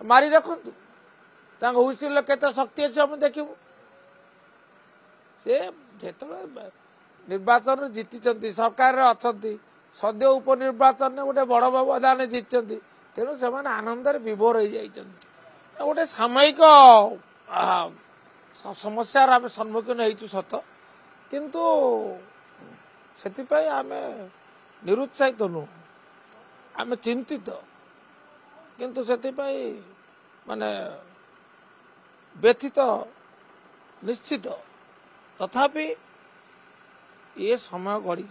मारी देखु हुइसिल केते शक्ति अच्छे हम देखू से निर्वाचन जीति सरकार अच्छा सद्य उपनिर्वाचन गोटे बड़ व्यवधान जीति तेणु से आनंद विभोर हो जाइए गोटे सामयिक समस्या आम सम्मुखीन हो सत किंतु से आम निरुत्साहित नुह आम चिंतित किंतु से माने व्यथित निश्चित तथापि ये समय गड़ी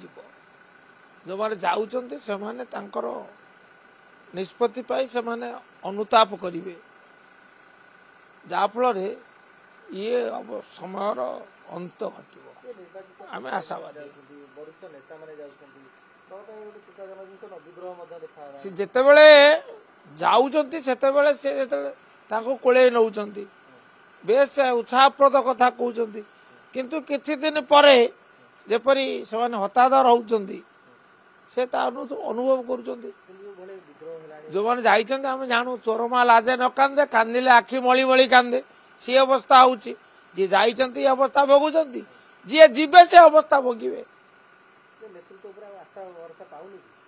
जो माने जाउचंती से माने तांकर निष्पत्ति पाई से माने अनुताप करिवे जाफल ये समय अंत घटिबो आम आशावादी जितेबले जाउचंती सेतेबले से ताको कोले नउचंती बेस उत्साहप्रद कथा कहउचंती किंतु किछि दिन परे जेपरी से हतादर होउचंती से अनुभव करुचंती जो मैंने जाइछंती आम जानू चोरमा लाजे न कांदे कांदिले आखि मली मली कांदे सी अवस्था होउची जी जाइछंती अवस्था भोगुचंती जी जीवे से अवस्था भोगिबे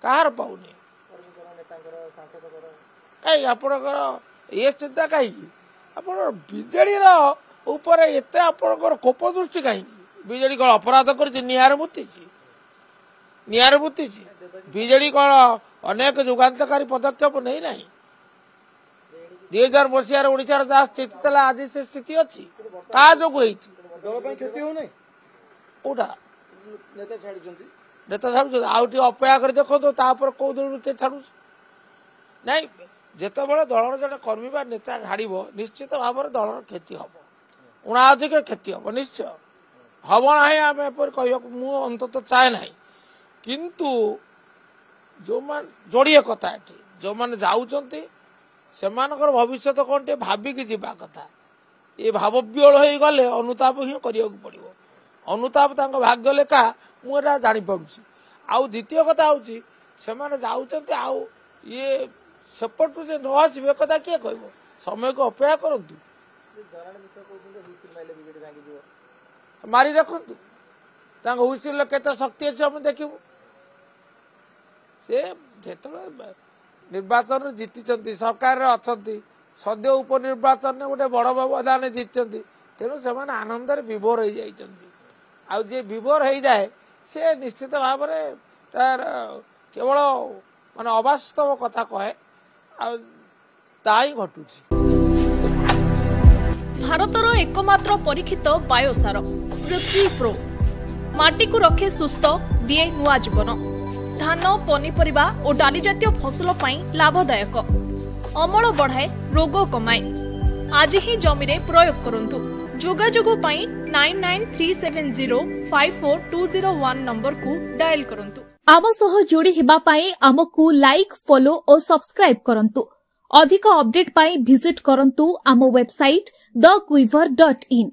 कहार पाउनी कहीं आपणकर ये चिंता कहीं आप बीजेडी ऊपर एत आपणकर कोप दृष्टि कहीं बीजेडी कौन अपराध कर निआर मुति बीजेडी कौन अनेक जुगान्तकारी पदक्षेप नहीं ना 2000 मसीहार ओडिशार जहाँ स्थिति था आज से स्थिति अच्छी क्या जो कौटा नेता छाड़ आउ अपेक्षा कर देखो तापर कौ दल किए छाड़ नहीं जिते बड़े दलर जड़े कर्मी बा नेता छाड़ निश्चित भाव में दलर क्षति हम उणाधिक क्षति हम निश्चय हम ना आम एपर कह मु अंततः चाहे ना किंतु जो मान जोड़िए कथा ये जो मैंने जाऊँच से भविष्य कौन टे भाविकी जीवा कथा ये भावव्योल हो गले अनुताप ही करने पड़ो अनुताप भाग्य लेखा मुझे जापार आउ द्वितीय कथा हूँ से जाऊँच आउ ये सेपटू जे न आसवे कथा किए कह समय को अपेक्षा करूँ मारी देखु हुइसिल केते शक्ति अच्छे हम देखू से निर्वाचन जीति सरकार अच्छा सद्य उपनिर्वाचन गोटे बड़ व्यवधान जीति तेणु से आनंद विभोर हो जाइए विभोर हो जाए से निश्चित भाव में तार केवल माने अवास्तव कथा कहे आई घटू भारतर एकमात्र परीक्षित बायोसार पृथ्वी प्रो माटी को रखे सुस्थ दिए नुआ जीवन धान पनीपरिबा और डाली जातीय फसल लाभदायक अमल बढ़ाए रोग कमाए आज ही जमी रे प्रयोग करंतु जोगाजोग 9937054201 नंबर को डायल करंतु आम सह जोड़ी हेबा पाई आमको लाइक फॉलो और सब्सक्राइब करंतु अधिक अपडेट पाई विजिट करंतु आम वेबसाइट thequiver.in